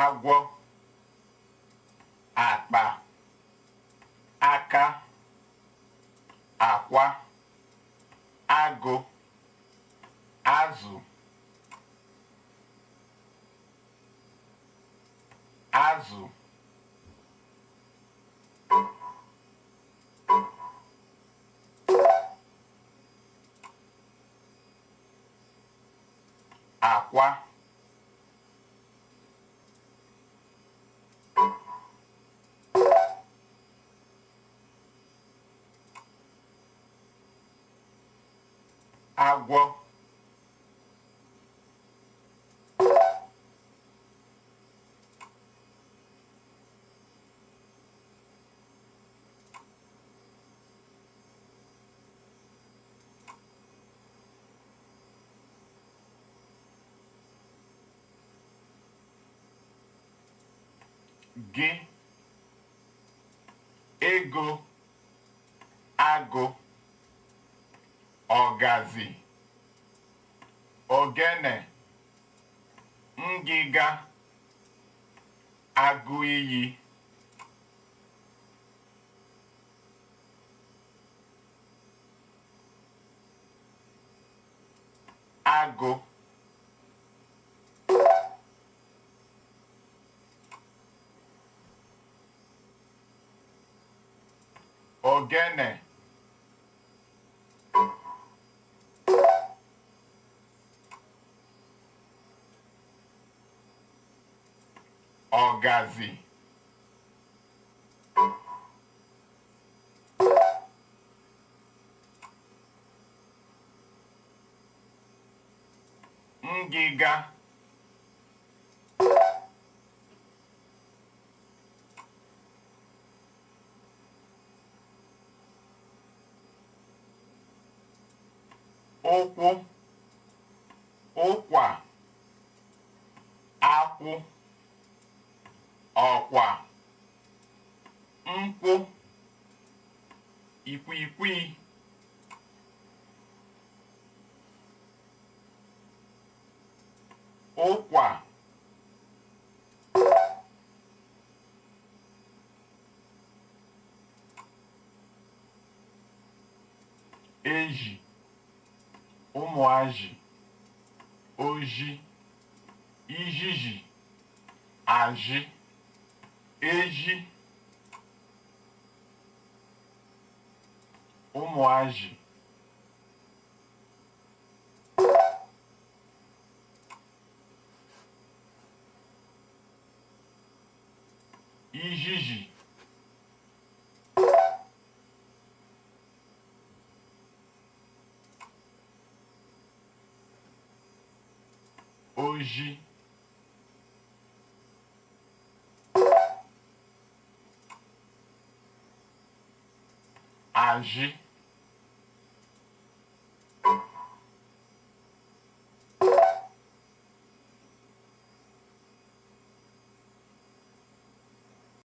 agwọ, akpa, aka, akwa, agụ, azụ, akwa, agwọ, gị, ego, agụ, ọgazị, ogene, ngịga, agụ iyi, agụ, ogene, ọgazị, ngịga, ụkwụ, ụkwa, akwụ, ọkwa, nkwụ, ikwikwii, ụkwa, ezi, ụmụazị, oji, ijiji, azị, ezi, ụmụazị, ijiji, oji, azị.